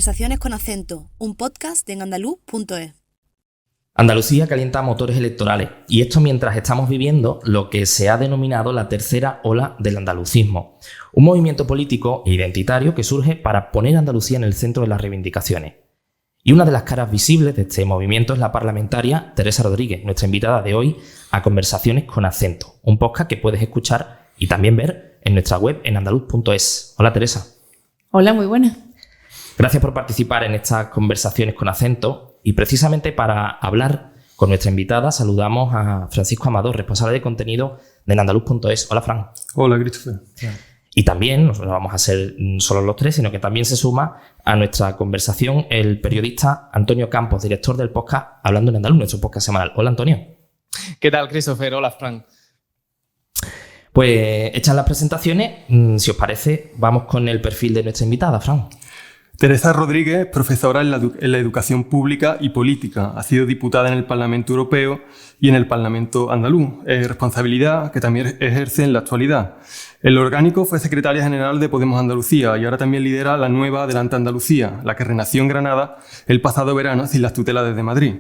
Conversaciones con acento, un podcast de enandaluz.es. Andalucía calienta motores electorales, y esto mientras estamos viviendo lo que se ha denominado la tercera ola del andalucismo, un movimiento político e identitario que surge para poner a Andalucía en el centro de las reivindicaciones. Y una de las caras visibles de este movimiento es la parlamentaria Teresa Rodríguez, nuestra invitada de hoy a Conversaciones con acento, un podcast que puedes escuchar y también ver en nuestra web en andaluz.es. Hola, Teresa. Hola, muy buena. Gracias por participar en estas Conversaciones con acento, y precisamente para hablar con nuestra invitada saludamos a Francisco Amador, responsable de contenido de andaluz.es. Hola, Fran. Hola, Christopher. Y también, no vamos a ser solo los tres, sino que también se suma a nuestra conversación el periodista Antonio Campos, director del podcast Hablando en Andaluz, nuestro podcast semanal. Hola, Antonio. ¿Qué tal, Christopher? Hola, Fran. Pues hechas las presentaciones, si os parece, vamos con el perfil de nuestra invitada, Fran. Teresa Rodríguez, profesora en la educación pública y política. Ha sido diputada en el Parlamento Europeo y en el Parlamento andaluz, responsabilidad que también ejerce en la actualidad. En lo orgánico fue secretaria general de Podemos Andalucía y ahora también lidera la nueva Adelante Andalucía, la que renació en Granada el pasado verano sin las tutelas desde Madrid.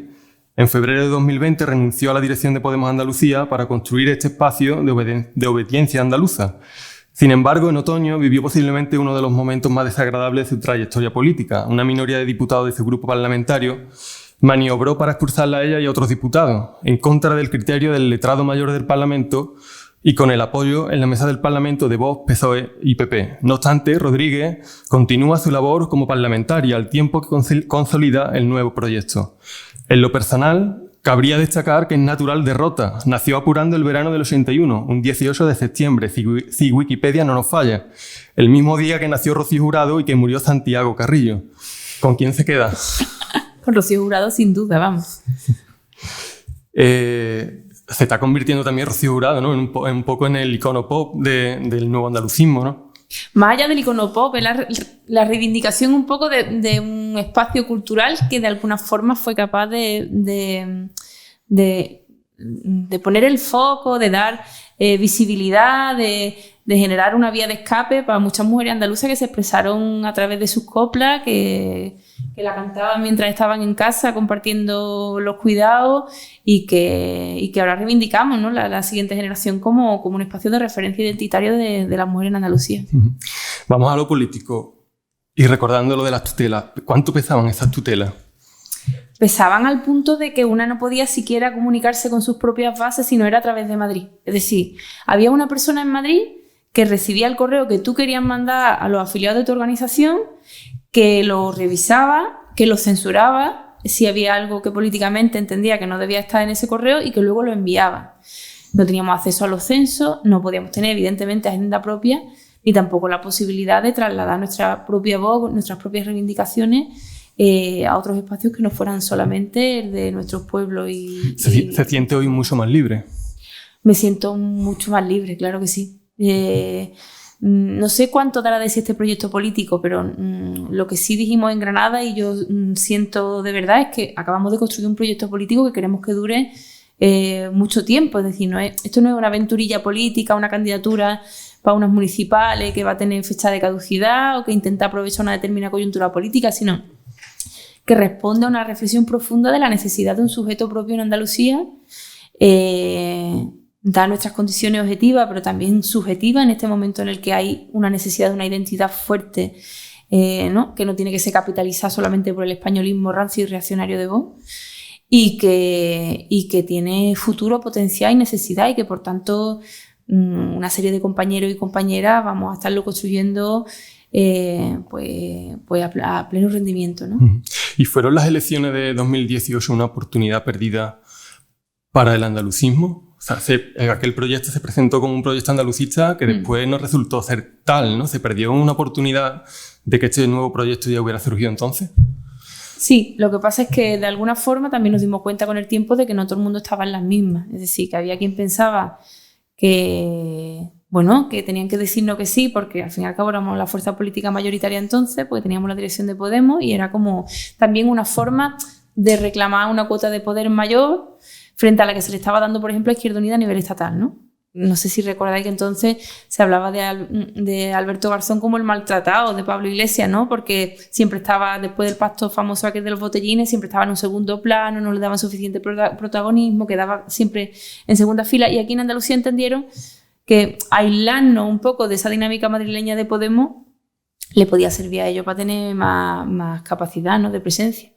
En febrero de 2020 renunció a la dirección de Podemos Andalucía para construir este espacio de obediencia andaluza. Sin embargo, en otoño vivió posiblemente uno de los momentos más desagradables de su trayectoria política. Una minoría de diputados de su grupo parlamentario maniobró para expulsarla a ella y a otros diputados, en contra del criterio del letrado mayor del Parlamento y con el apoyo en la mesa del Parlamento de Vox, PSOE y PP. No obstante, Rodríguez continúa su labor como parlamentaria al tiempo que consolida el nuevo proyecto. En lo personal, cabría destacar que es natural de Rota. Nació apurando el verano del 81, un 18 de septiembre, si Wikipedia no nos falla. El mismo día que nació Rocío Jurado y que murió Santiago Carrillo. ¿Con quién se queda? Con Rocío Jurado, sin duda, vamos. Se está convirtiendo también Rocío Jurado, ¿no? un poco en el icono pop del nuevo andalucismo, ¿no? Más allá del icono pop, es la reivindicación un poco de un espacio cultural que de alguna forma fue capaz de poner el foco, de dar visibilidad, de generar una vía de escape para muchas mujeres andaluzas que se expresaron a través de sus coplas, que la cantaban mientras estaban en casa compartiendo los cuidados y que ahora reivindicamos, ¿no? la siguiente generación como un espacio de referencia identitario de las mujeres en Andalucía. Vamos a lo político y recordando lo de las tutelas. ¿Cuánto pesaban esas tutelas? Pesaban al punto de que una no podía siquiera comunicarse con sus propias bases si no era a través de Madrid. Es decir, había una persona en Madrid que recibía el correo que tú querías mandar a los afiliados de tu organización, que lo revisaba, que lo censuraba si había algo que políticamente entendía que no debía estar en ese correo y que luego lo enviaba. No teníamos acceso a los censos, no podíamos tener evidentemente agenda propia ni tampoco la posibilidad de trasladar nuestra propia voz, nuestras propias reivindicaciones a otros espacios que no fueran solamente el de nuestros pueblos. ¿Se siente hoy mucho más libre? Me siento mucho más libre, claro que sí. No sé cuánto dará de sí este proyecto político, pero lo que sí dijimos en Granada y yo siento de verdad es que acabamos de construir un proyecto político que queremos que dure mucho tiempo. Es decir, esto no es una aventurilla política, una candidatura para unas municipales que va a tener fecha de caducidad o que intenta aprovechar una determinada coyuntura política, sino que responde a una reflexión profunda de la necesidad de un sujeto propio en Andalucía, da nuestras condiciones objetivas, pero también subjetivas en este momento en el que hay una necesidad de una identidad fuerte, ¿no? Que no tiene que ser capitalizada solamente por el españolismo rancio y reaccionario de Vox, y que tiene futuro, potencial y necesidad, y que por tanto una serie de compañeros y compañeras vamos a estarlo construyendo pues a pleno rendimiento, ¿no? ¿Y fueron las elecciones de 2018 una oportunidad perdida para el andalucismo? O sea, aquel proyecto se presentó como un proyecto andalucista que después no resultó ser tal, ¿no? ¿Se perdió una oportunidad de que este nuevo proyecto ya hubiera surgido entonces? Sí, lo que pasa es que de alguna forma también nos dimos cuenta con el tiempo de que no todo el mundo estaba en las mismas. Es decir, que había quien pensaba que tenían que decirnos que sí, porque al fin y al cabo éramos la fuerza política mayoritaria entonces, porque teníamos la dirección de Podemos y era como también una forma de reclamar una cuota de poder mayor frente a la que se le estaba dando, por ejemplo, a Izquierda Unida a nivel estatal, ¿no? No sé si recordáis que entonces se hablaba de Alberto Garzón como el maltratado de Pablo Iglesias, ¿no? Porque siempre estaba, después del pacto famoso aquel de los botellines, siempre estaba en un segundo plano, no le daban suficiente protagonismo, quedaba siempre en segunda fila. Y aquí en Andalucía entendieron que aislarnos un poco de esa dinámica madrileña de Podemos le podía servir a ellos para tener más capacidad, ¿no?, de presencia.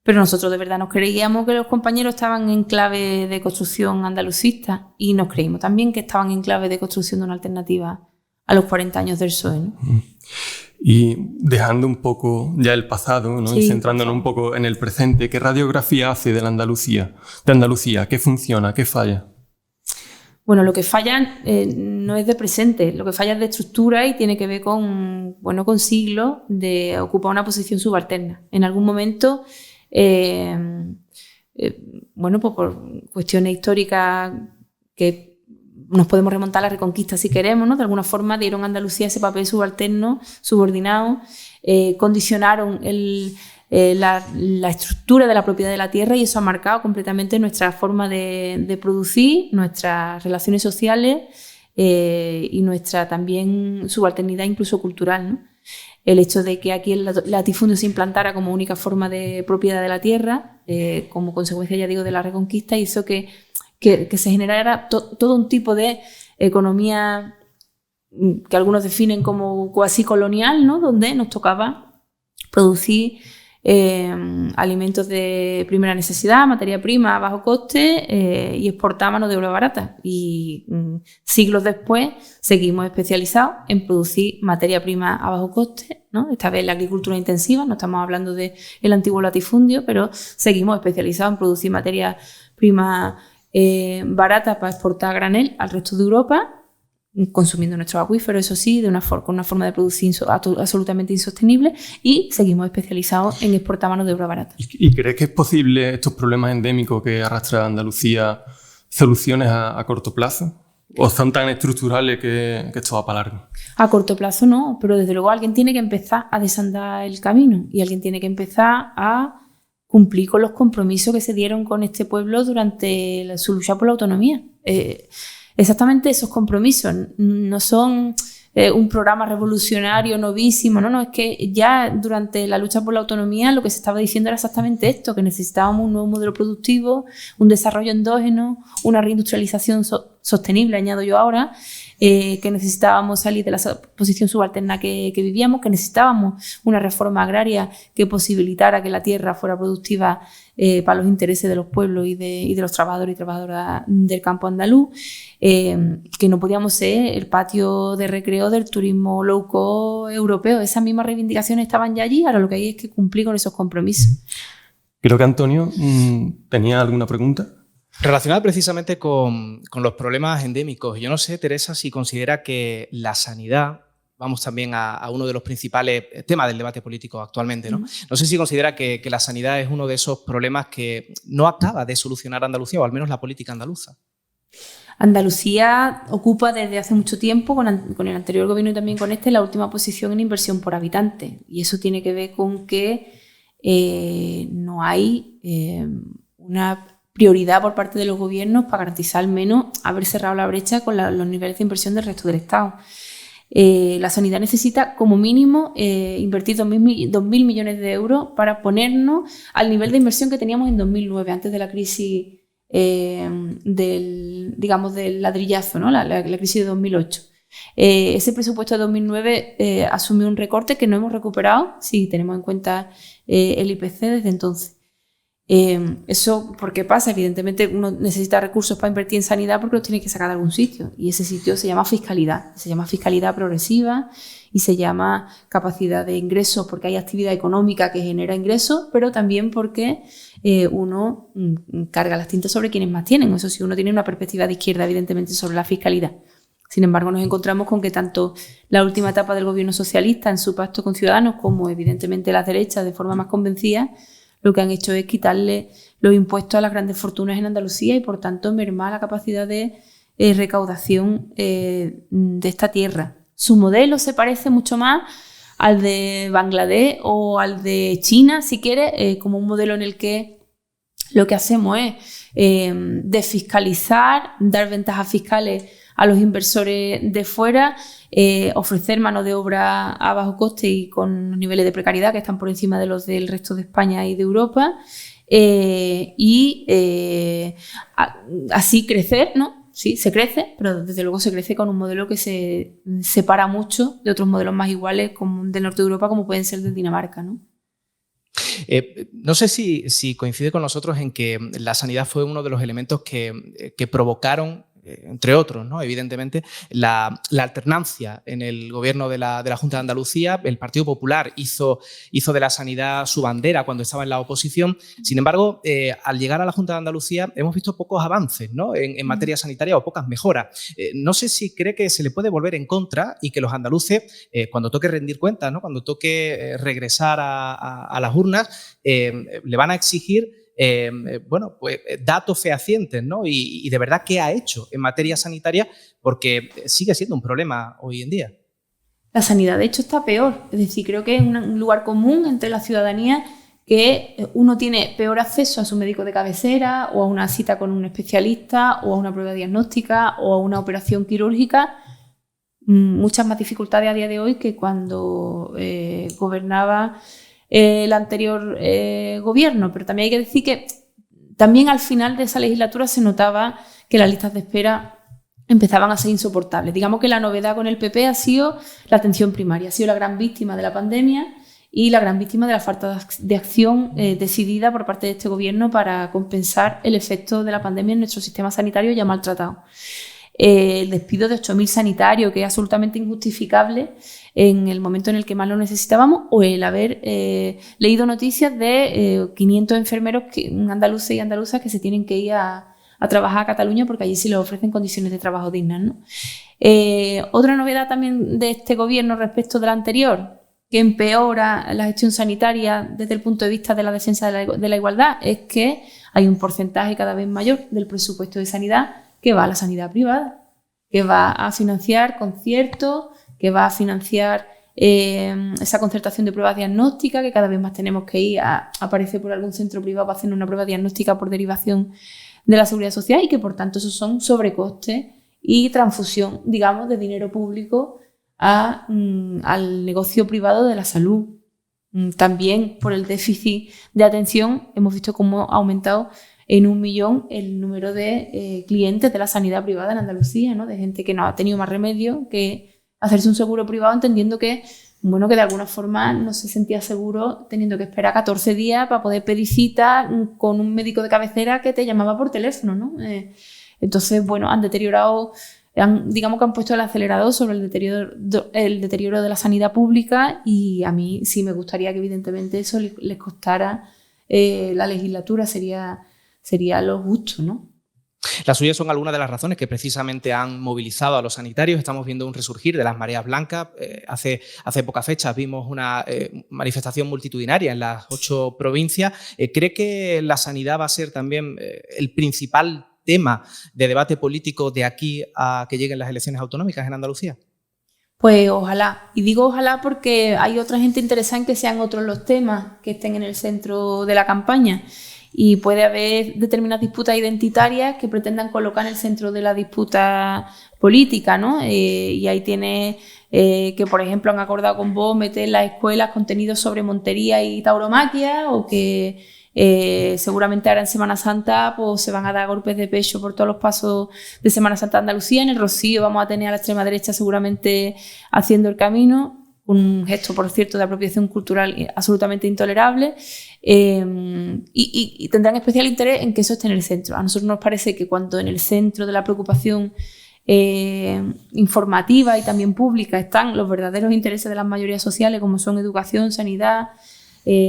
Pero nosotros de verdad nos creíamos que los compañeros estaban en clave de construcción andalucista y nos creímos también que estaban en clave de construcción de una alternativa a los 40 años del PSOE, ¿no? Y dejando un poco ya el pasado, ¿no?, sí, y centrándonos un poco en el presente, ¿qué radiografía hace de Andalucía? ¿Qué funciona? ¿Qué falla? Bueno, lo que falla no es de presente, lo que falla es de estructura y tiene que ver con siglos de ocupar una posición subalterna. En algún momento, pues por cuestiones históricas que nos podemos remontar a la Reconquista si queremos, ¿no? De alguna forma dieron a Andalucía ese papel subalterno, subordinado, condicionaron la estructura de la propiedad de la tierra y eso ha marcado completamente nuestra forma de producir, nuestras relaciones sociales y nuestra también subalternidad incluso cultural, ¿no? El hecho de que aquí el latifundio se implantara como única forma de propiedad de la tierra, como consecuencia, ya digo, de la Reconquista, hizo que se generara todo un tipo de economía que algunos definen como cuasi colonial, ¿no?, donde nos tocaba producir alimentos de primera necesidad, materia prima a bajo coste y exportar mano de obra barata. Y siglos después seguimos especializados en producir materia prima a bajo coste, ¿no? Esta vez la agricultura intensiva, no estamos hablando del antiguo latifundio, pero seguimos especializados en producir materia prima barata para exportar a granel al resto de Europa, consumiendo nuestros acuíferos, eso sí, con una forma de producir absolutamente insostenible, y seguimos especializados en exportar mano de obra barata. ¿Y crees que es posible estos problemas endémicos que arrastra Andalucía soluciones a corto plazo? ¿O son tan estructurales que esto va para largo? A corto plazo no, pero desde luego alguien tiene que empezar a desandar el camino y alguien tiene que empezar a cumplir con los compromisos que se dieron con este pueblo durante su lucha por la autonomía. Exactamente esos compromisos no son un programa revolucionario novísimo, no, es que ya durante la lucha por la autonomía lo que se estaba diciendo era exactamente esto, que necesitábamos un nuevo modelo productivo, un desarrollo endógeno, una reindustrialización sostenible, añado yo ahora, que necesitábamos salir de la posición subalterna que vivíamos, que necesitábamos una reforma agraria que posibilitara que la tierra fuera productiva para los intereses de los pueblos y de los trabajadores y trabajadoras del campo andaluz, que no podíamos ser el patio de recreo del turismo low cost europeo. Esas mismas reivindicaciones estaban ya allí, ahora lo que hay es que cumplir con esos compromisos. Creo que Antonio tenía alguna pregunta. Relacionada precisamente con los problemas endémicos. Yo no sé, Teresa, si considera que la sanidad, vamos también a uno de los principales temas del debate político actualmente, ¿no? No sé si considera que la sanidad es uno de esos problemas que no acaba de solucionar Andalucía, o al menos la política andaluza. Andalucía ocupa desde hace mucho tiempo, con el anterior gobierno y también con este, la última posición en inversión por habitante. Y eso tiene que ver con que no hay una prioridad por parte de los gobiernos para garantizar al menos haber cerrado la brecha con los niveles de inversión del resto del Estado. La sanidad necesita como mínimo invertir 2.000 millones de euros para ponernos al nivel de inversión que teníamos en 2009, antes de la crisis del ladrillazo, ¿no? la crisis de 2008. Ese presupuesto de 2009 asumió un recorte que no hemos recuperado si tenemos en cuenta el IPC desde entonces. Eso, ¿por qué pasa? Evidentemente uno necesita recursos para invertir en sanidad porque los tiene que sacar de algún sitio, y ese sitio se llama fiscalidad progresiva y se llama capacidad de ingresos, porque hay actividad económica que genera ingresos, pero también porque uno carga las tintas sobre quienes más tienen. Eso sí, uno tiene una perspectiva de izquierda, evidentemente, sobre la fiscalidad. Sin embargo, nos encontramos con que tanto la última etapa del gobierno socialista en su pacto con Ciudadanos, como evidentemente las derechas de forma más convencida, lo que han hecho es quitarle los impuestos a las grandes fortunas en Andalucía y, por tanto, mermar la capacidad de recaudación de esta tierra. Su modelo se parece mucho más al de Bangladesh o al de China, si quiere, como un modelo en el que lo que hacemos es desfiscalizar, dar ventajas fiscales a los inversores de fuera, ofrecer mano de obra a bajo coste y con niveles de precariedad que están por encima de los del resto de España y de Europa, así crecer, ¿no? Sí, se crece, pero desde luego se crece con un modelo que se separa mucho de otros modelos más iguales como del norte de Europa, como pueden ser de Dinamarca, ¿no? No sé si coincide con nosotros en que la sanidad fue uno de los elementos que provocaron, entre otros, ¿no? Evidentemente, la alternancia en el gobierno de la Junta de Andalucía. El Partido Popular hizo de la sanidad su bandera cuando estaba en la oposición. Sin embargo, al llegar a la Junta de Andalucía hemos visto pocos avances, ¿no? en materia sanitaria, o pocas mejoras. No sé si cree que se le puede volver en contra y que los andaluces, cuando toque rendir cuentas, ¿no? Cuando toque regresar a las urnas, le van a exigir datos fehacientes, ¿no? Y de verdad, ¿qué ha hecho en materia sanitaria? Porque sigue siendo un problema hoy en día. La sanidad, de hecho, está peor. Es decir, creo que es un lugar común entre la ciudadanía que uno tiene peor acceso a su médico de cabecera, o a una cita con un especialista, o a una prueba diagnóstica, o a una operación quirúrgica. Muchas más dificultades a día de hoy que cuando gobernaba el anterior gobierno, pero también hay que decir que también al final de esa legislatura se notaba que las listas de espera empezaban a ser insoportables. Digamos que la novedad con el PP ha sido la atención primaria, ha sido la gran víctima de la pandemia y la gran víctima de la falta de acción decidida por parte de este gobierno para compensar el efecto de la pandemia en nuestro sistema sanitario ya maltratado. El despido de 8.000 sanitarios, que es absolutamente injustificable en el momento en el que más lo necesitábamos, o el haber leído noticias de 500 enfermeros andaluces y andaluzas que se tienen que ir a trabajar a Cataluña porque allí sí les ofrecen condiciones de trabajo dignas, ¿no? Otra novedad también de este gobierno respecto del anterior, que empeora la gestión sanitaria desde el punto de vista de la defensa de la igualdad, es que hay un porcentaje cada vez mayor del presupuesto de sanidad que va a la sanidad privada, que va a financiar conciertos, que va a financiar esa concertación de pruebas diagnósticas, que cada vez más tenemos que ir a aparecer por algún centro privado para hacer una prueba diagnóstica por derivación de la Seguridad Social, y que por tanto esos son sobrecostes y transfusión, digamos, de dinero público al negocio privado de la salud. También por el déficit de atención hemos visto cómo ha aumentado en 1 millón el número de clientes de la sanidad privada en Andalucía, ¿no? De gente que no ha tenido más remedio que hacerse un seguro privado, entendiendo que de alguna forma no se sentía seguro teniendo que esperar 14 días para poder pedir cita con un médico de cabecera que te llamaba por teléfono, ¿no? Entonces, digamos que han puesto el acelerador sobre el deterioro de la sanidad pública, y a mí sí me gustaría que evidentemente eso les costara la legislatura, sería lo justo, ¿no? Las suyas son algunas de las razones que precisamente han movilizado a los sanitarios. Estamos viendo un resurgir de las mareas blancas. Hace pocas fechas vimos una manifestación multitudinaria en las 8 provincias. ¿Cree que la sanidad va a ser también el principal tema de debate político de aquí a que lleguen las elecciones autonómicas en Andalucía? Pues ojalá. Y digo ojalá porque hay otra gente interesada en que sean otros los temas que estén en el centro de la campaña. Y puede haber determinadas disputas identitarias que pretendan colocar en el centro de la disputa política, ¿no? Y ahí tiene que, por ejemplo, han acordado con Vox meter en las escuelas contenidos sobre montería y tauromaquia, o que seguramente ahora en Semana Santa pues se van a dar golpes de pecho por todos los pasos de Semana Santa de Andalucía. En el Rocío vamos a tener a la extrema derecha seguramente haciendo el camino. Un gesto, por cierto, de apropiación cultural absolutamente intolerable, y tendrán especial interés en que eso esté en el centro. A nosotros nos parece que cuando en el centro de la preocupación informativa y también pública están los verdaderos intereses de las mayorías sociales, como son educación, sanidad,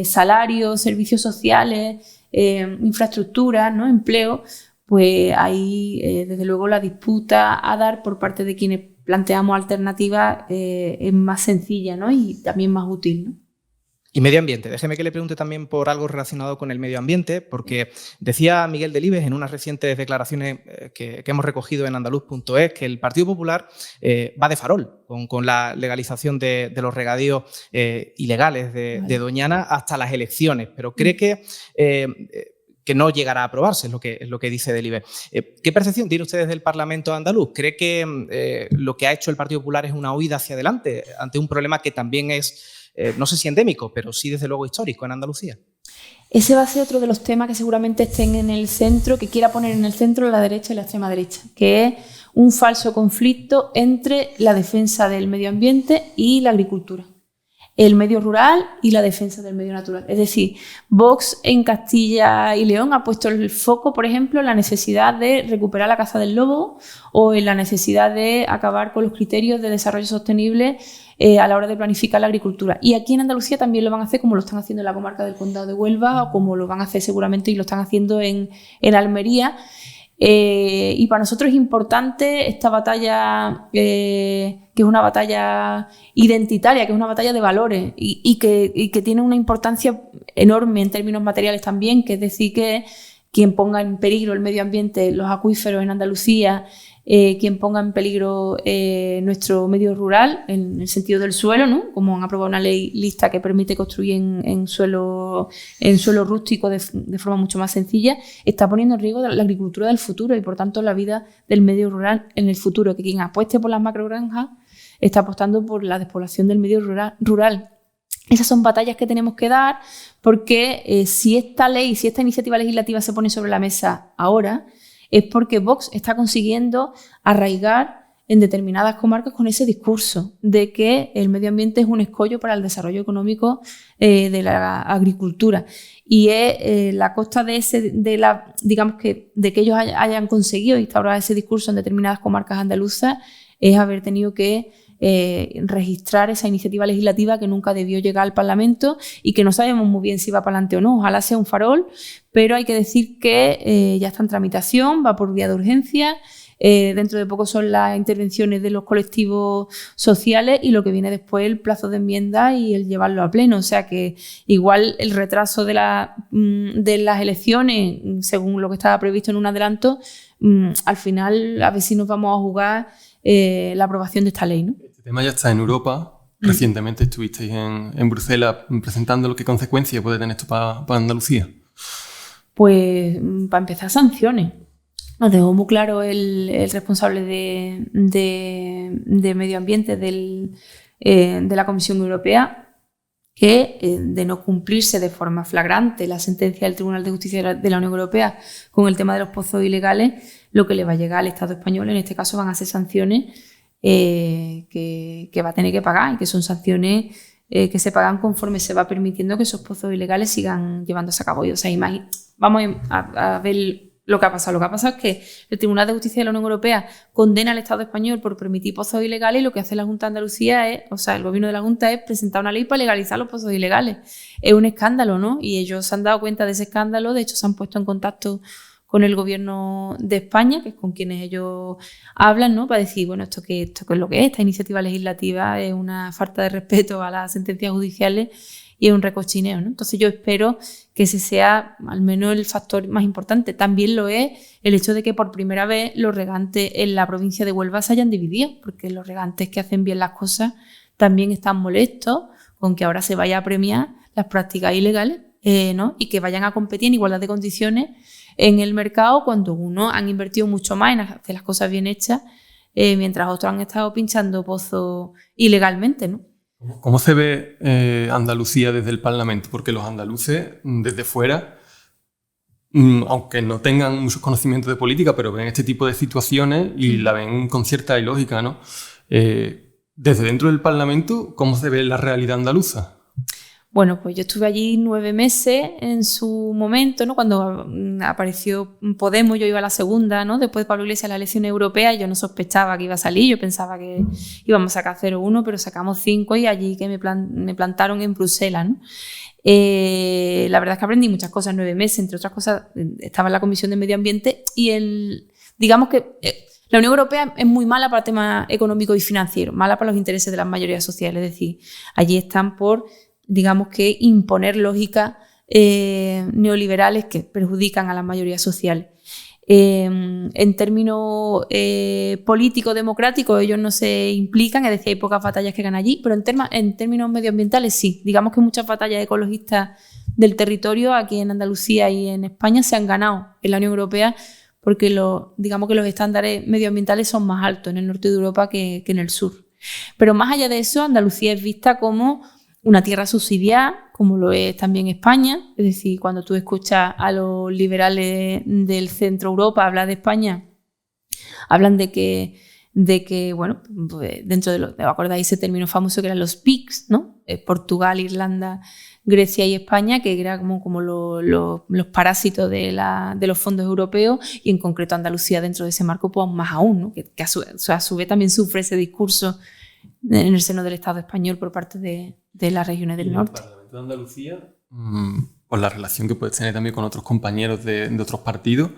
salarios, servicios sociales, infraestructuras, ¿no? Empleo, pues ahí desde luego la disputa a dar por parte de quienes planteamos alternativas es más sencilla, ¿no? Y también más útil, ¿no? Y medio ambiente. Déjeme que le pregunte también por algo relacionado con el medio ambiente, porque decía Miguel Delibes en unas recientes declaraciones que hemos recogido en andaluz.es que el Partido Popular va de farol con la legalización de los regadíos ilegales de Doñana hasta las elecciones. Pero cree que que no llegará a aprobarse, es lo que dice Delibes. ¿Qué percepción tiene ustedes del Parlamento andaluz? ¿Cree que lo que ha hecho el Partido Popular es una huida hacia adelante ante un problema que también es, no sé si endémico, pero sí desde luego histórico en Andalucía? Ese va a ser otro de los temas que seguramente estén en el centro, que quiera poner en el centro la derecha y la extrema derecha, que es un falso conflicto entre la defensa del medio ambiente y la agricultura, el medio rural y la defensa del medio natural. Es decir, Vox en Castilla y León ha puesto el foco, por ejemplo, en la necesidad de recuperar la caza del lobo o en la necesidad de acabar con los criterios de desarrollo sostenible a la hora de planificar la agricultura. Y aquí en Andalucía también lo van a hacer, como lo están haciciendo en la comarca del Condado de Huelva, o como lo van a hacer seguramente y lo están haciendo en Almería. Y para nosotros es importante esta batalla, que es una batalla identitaria, que es una batalla de valores y que tiene una importancia enorme en términos materiales también, que es decir, que quien ponga en peligro el medio ambiente, los acuíferos en Andalucía, quien ponga en peligro nuestro medio rural, en el sentido del suelo, ¿no? Como han aprobado una ley lista que permite construir en suelo rústico de forma mucho más sencilla, está poniendo en riesgo la agricultura del futuro y, por tanto, la vida del medio rural en el futuro. Que quien apueste por las macrogranjas está apostando por la despoblación del medio rural. Esas son batallas que tenemos que dar, porque si esta iniciativa legislativa se pone sobre la mesa ahora, es porque Vox está consiguiendo arraigar en determinadas comarcas con ese discurso de que el medio ambiente es un escollo para el desarrollo económico de la agricultura. Y es la costa de que ellos hayan conseguido instaurar ese discurso en determinadas comarcas andaluzas, es haber tenido que registrar esa iniciativa legislativa que nunca debió llegar al Parlamento y que no sabemos muy bien si va para adelante o no. Ojalá sea un farol, pero hay que decir que ya está en tramitación, va por vía de urgencia. Dentro de poco son las intervenciones de los colectivos sociales y lo que viene después el plazo de enmienda y el llevarlo a pleno. O sea que igual el retraso de las elecciones, según lo que estaba previsto en un adelanto, al final a ver si nos vamos a jugar la aprobación de esta ley, ¿no? Este tema ya está en Europa. Recientemente estuvisteis en Bruselas presentando qué consecuencias puede tener esto para Andalucía. Pues para empezar, sanciones. Nos dejó muy claro el responsable de Medio Ambiente de la Comisión Europea que de no cumplirse de forma flagrante la sentencia del Tribunal de Justicia de la Unión Europea con el tema de los pozos ilegales, lo que le va a llegar al Estado español, en este caso van a ser sanciones que va a tener que pagar y que son sanciones que se pagan conforme se va permitiendo que esos pozos ilegales sigan llevándose a cabo. O sea, vamos a ver lo que ha pasado. Lo que ha pasado es que el Tribunal de Justicia de la Unión Europea condena al Estado español por permitir pozos ilegales y lo que hace la Junta de Andalucía el gobierno de la Junta es presentar una ley para legalizar los pozos ilegales. Es un escándalo, ¿no? Y ellos se han dado cuenta de ese escándalo, de hecho se han puesto en contacto con el gobierno de España, que es con quienes ellos hablan, ¿no? Para decir, bueno, esto qué es lo que es, esta iniciativa legislativa es una falta de respeto a las sentencias judiciales y es un recochineo, ¿no? Entonces yo espero que ese sea al menos el factor más importante. También lo es el hecho de que por primera vez los regantes en la provincia de Huelva se hayan dividido, porque los regantes que hacen bien las cosas también están molestos con que ahora se vaya a premiar las prácticas ilegales, ¿no? Y que vayan a competir en igualdad de condiciones en el mercado cuando unos han invertido mucho más en hacer las cosas bien hechas, mientras otros han estado pinchando pozos ilegalmente, ¿no? ¿Cómo se ve Andalucía desde el Parlamento? Porque los andaluces, desde fuera, aunque no tengan muchos conocimientos de política, pero ven este tipo de situaciones y la ven con cierta ilógica, ¿no? Desde dentro del Parlamento, ¿cómo se ve la realidad andaluza? Bueno, pues yo estuve allí 9 meses en su momento, ¿no? Cuando apareció Podemos, yo iba a la segunda, ¿no? Después de Pablo Iglesias, la elección europea, y yo no sospechaba que iba a salir, yo pensaba que íbamos a sacar 0-1, pero sacamos 5 y allí que me plantaron en Bruselas, ¿no? La verdad es que aprendí muchas cosas en 9 meses, entre otras cosas, estaba en la Comisión de Medio Ambiente y digamos que la Unión Europea es muy mala para el tema económico y financiero, mala para los intereses de las mayorías sociales, es decir, allí están por, digamos que, imponer lógicas neoliberales que perjudican a las mayorías sociales. En términos político-democráticos ellos no se implican, es decir, hay pocas batallas que ganan allí, pero en términos medioambientales sí. Digamos que muchas batallas ecologistas del territorio aquí en Andalucía y en España se han ganado en la Unión Europea porque digamos que los estándares medioambientales son más altos en el norte de Europa que en el sur. Pero más allá de eso, Andalucía es vista como una tierra subsidiada, como lo es también España. Es decir, cuando tú escuchas a los liberales del centro Europa hablar de España, hablan de que bueno, pues dentro de ¿os acordáis ese término famoso que eran los PIGS, ¿no? Portugal, Irlanda, Grecia y España, que era como los parásitos de los fondos europeos, y en concreto Andalucía dentro de ese marco, pues más aún, ¿no? Que a su vez también sufre ese discurso en el seno del Estado español por parte de las regiones del norte. En el Parlamento de Andalucía, por la relación que puedes tener también con otros compañeros de otros partidos,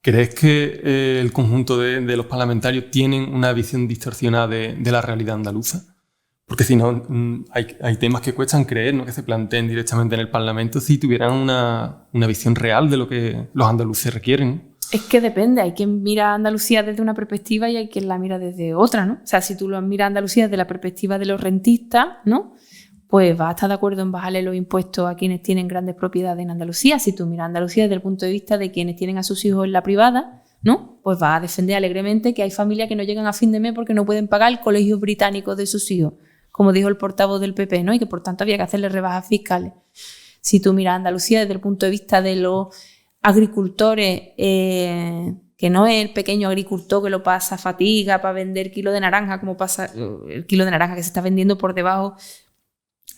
¿crees que el conjunto de los parlamentarios tienen una visión distorsionada de la realidad andaluza? Porque si no, hay temas que cuestan creer, ¿no? Que se planteen directamente en el Parlamento si tuvieran una visión real de lo que los andaluces requieren. Es que depende, hay quien mira a Andalucía desde una perspectiva y hay quien la mira desde otra, ¿no? O sea, si tú lo miras a Andalucía desde la perspectiva de los rentistas, ¿no? Pues vas a estar de acuerdo en bajarle los impuestos a quienes tienen grandes propiedades en Andalucía. Si tú miras a Andalucía desde el punto de vista de quienes tienen a sus hijos en la privada, ¿no? Pues vas a defender alegremente que hay familias que no llegan a fin de mes porque no pueden pagar el colegio británico de sus hijos, como dijo el portavoz del PP, ¿no? Y que por tanto había que hacerle rebajas fiscales. Si tú miras a Andalucía desde el punto de vista de los agricultores, que no es el pequeño agricultor que lo pasa fatiga para vender kilo de naranja, como pasa el kilo de naranja que se está vendiendo por debajo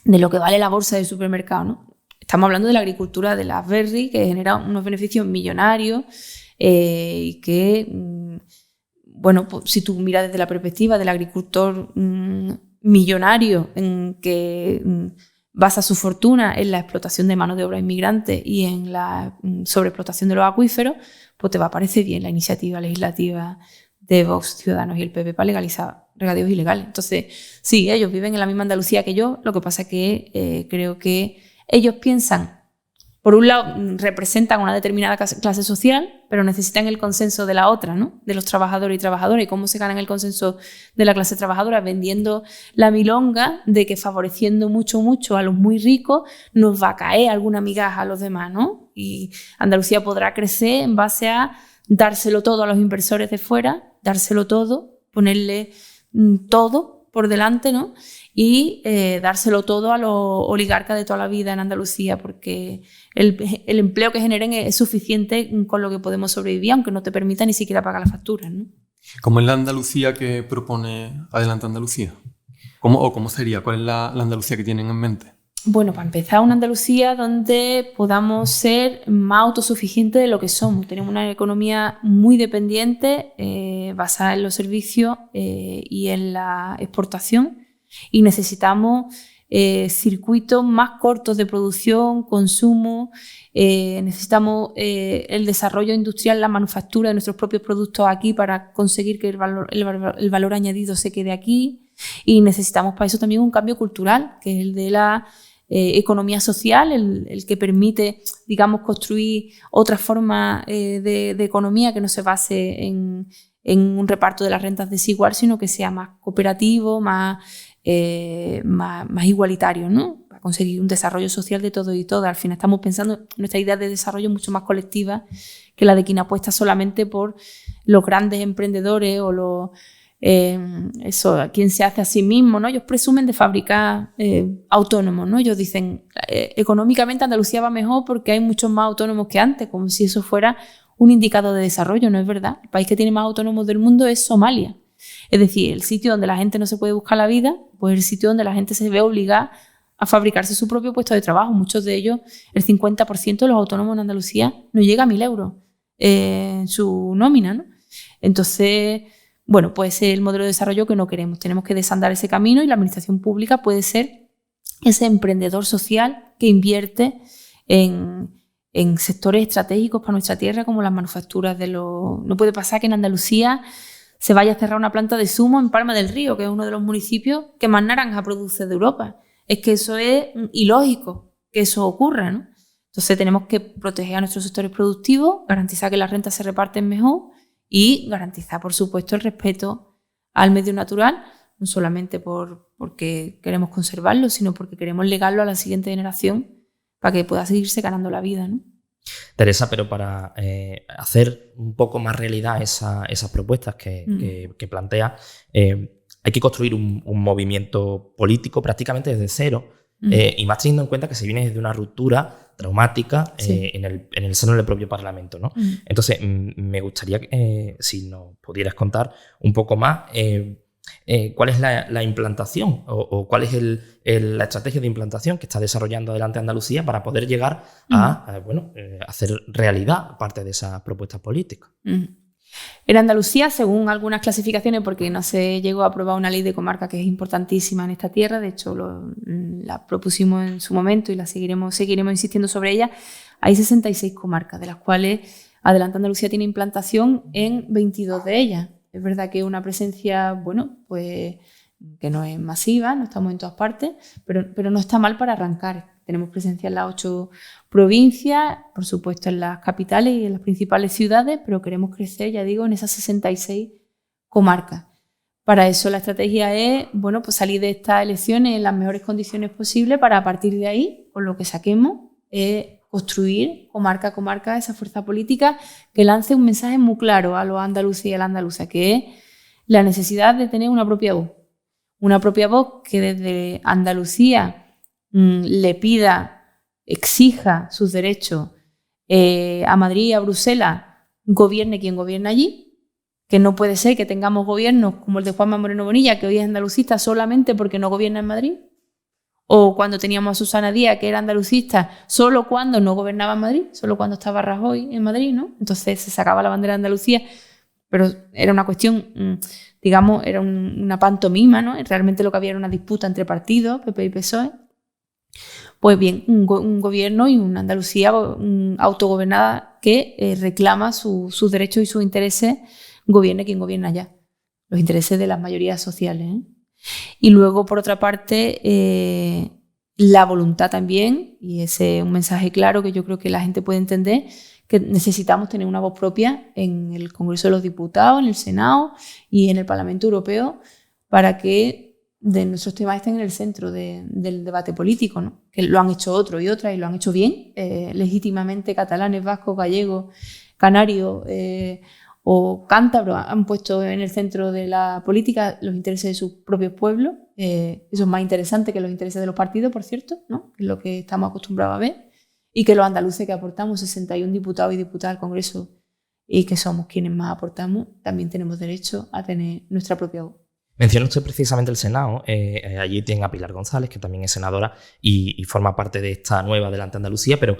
de lo que vale la bolsa del supermercado, ¿no? Estamos hablando de la agricultura de las berries, que genera unos beneficios millonarios y que, bueno, pues, si tú miras desde la perspectiva del agricultor millonario en que basa su fortuna en la explotación de mano de obra inmigrante y en la sobreexplotación de los acuíferos, pues te va a parecer bien la iniciativa legislativa de Vox, Ciudadanos y el PP para legalizar regadíos ilegales. Entonces, sí, ellos viven en la misma Andalucía que yo, lo que pasa es que creo que ellos piensan, por un lado, representan una determinada clase social, pero necesitan el consenso de la otra, ¿no? De los trabajadores y trabajadoras. ¿Y cómo se ganan el consenso de la clase trabajadora? Vendiendo la milonga de que favoreciendo mucho a los muy ricos nos va a caer alguna migaja a los demás, ¿no? Y Andalucía podrá crecer en base a dárselo todo a los inversores de fuera, dárselo todo, ponerle todo por delante, ¿no? Y dárselo todo a los oligarcas de toda la vida en Andalucía, porque el empleo que generen es suficiente con lo que podemos sobrevivir, aunque no te permita ni siquiera pagar las facturas, ¿no? ¿Cómo es la Andalucía que propone Adelante Andalucía? ¿Cómo sería? ¿Cuál es la Andalucía que tienen en mente? Bueno, para empezar, una Andalucía donde podamos ser más autosuficientes de lo que somos. Tenemos una economía muy dependiente, basada en los servicios y en la exportación, y necesitamos circuitos más cortos de producción, consumo, necesitamos el desarrollo industrial, la manufactura de nuestros propios productos aquí para conseguir que el valor añadido se quede aquí, y necesitamos para eso también un cambio cultural, que es el de la economía social, el que permite, digamos, construir otra forma de economía que no se base en un reparto de las rentas desigual, sino que sea más cooperativo, más igualitario, ¿no? Para conseguir un desarrollo social de todo y todas. Al final estamos pensando en nuestra idea de desarrollo mucho más colectiva que la de quien apuesta solamente por los grandes emprendedores o quien se hace a sí mismo, ¿no? Ellos presumen de fabricar autónomos, ¿no? Ellos dicen, económicamente Andalucía va mejor porque hay muchos más autónomos que antes, como si eso fuera un indicador de desarrollo. No es verdad. El país que tiene más autónomos del mundo es Somalia. Es decir, el sitio donde la gente no se puede buscar la vida, pues el sitio donde la gente se ve obligada a fabricarse su propio puesto de trabajo. Muchos de ellos, el 50% de los autónomos en Andalucía no llega a 1.000 euros en su nómina, ¿no? Entonces, bueno, puede ser el modelo de desarrollo que no queremos. Tenemos que desandar ese camino, y la administración pública puede ser ese emprendedor social que invierte en sectores estratégicos para nuestra tierra, como las manufacturas No puede pasar que en Andalucía se vaya a cerrar una planta de zumo en Palma del Río, que es uno de los municipios que más naranja produce de Europa. Es que eso es ilógico que eso ocurra, ¿no? Entonces tenemos que proteger a nuestros sectores productivos, garantizar que las rentas se reparten mejor y garantizar, por supuesto, el respeto al medio natural, no solamente porque queremos conservarlo, sino porque queremos legarlo a la siguiente generación para que pueda seguirse ganando la vida, ¿no? Teresa, pero para hacer un poco más realidad esas propuestas que plantea, hay que construir un movimiento político prácticamente desde cero, y más teniendo en cuenta que se viene desde una ruptura traumática en el seno del propio Parlamento, ¿no? Entonces, me gustaría, si nos pudieras contar un poco más, cuál es la implantación o cuál es la estrategia de implantación que está desarrollando Adelante Andalucía para poder llegar a hacer realidad parte de esas propuestas políticas. En Andalucía, según algunas clasificaciones, porque no se llegó a aprobar una ley de comarca que es importantísima en esta tierra, de hecho la propusimos en su momento y la seguiremos insistiendo sobre ella, hay 66 comarcas, de las cuales Adelante Andalucía tiene implantación en 22 de ellas. Es verdad que una presencia, pues que no es masiva, no estamos en todas partes, pero no está mal para arrancar. Tenemos presencia en las 8 provincias, por supuesto en las capitales y en las principales ciudades, pero queremos crecer, ya digo, en esas 66 comarcas. Para eso la estrategia es, pues salir de estas elecciones en las mejores condiciones posibles para, a partir de ahí, con lo que saquemos, construir comarca a comarca esa fuerza política que lance un mensaje muy claro a los andaluces y a la andaluza, que es la necesidad de tener una propia voz. Una propia voz que desde Andalucía le pida, exija sus derechos a Madrid y a Bruselas, gobierne quien gobierna allí, que no puede ser que tengamos gobiernos como el de Juanma Moreno Bonilla, que hoy es andalucista solamente porque no gobierna en Madrid, o cuando teníamos a Susana Díaz, que era andalucista solo cuando no gobernaba en Madrid, solo cuando estaba Rajoy en Madrid, ¿no? Entonces se sacaba la bandera de Andalucía, pero era una cuestión, digamos, era una pantomima, ¿no? Realmente lo que había era una disputa entre partidos, PP y PSOE. Pues bien, un gobierno y una Andalucía autogobernada que reclama sus derechos y sus intereses, gobierne quien gobierna allá, los intereses de las mayorías sociales, ¿eh? Y luego, por otra parte, la voluntad también, y ese es un mensaje claro que yo creo que la gente puede entender, que necesitamos tener una voz propia en el Congreso de los Diputados, en el Senado y en el Parlamento Europeo para que nuestros temas estén en el centro del debate político, ¿no? Que lo han hecho otros y otras y lo han hecho bien, legítimamente catalanes, vascos, gallegos, canarios o cántabros han puesto en el centro de la política los intereses de sus propios pueblos. Eso es más interesante que los intereses de los partidos, por cierto, ¿no? Que es lo que estamos acostumbrados a ver. Y que los andaluces que aportamos 61 diputados y diputadas al Congreso y que somos quienes más aportamos, también tenemos derecho a tener nuestra propia voz. Menciona usted precisamente el Senado. Allí tiene a Pilar González, que también es senadora y forma parte de esta nueva Adelante Andalucía, pero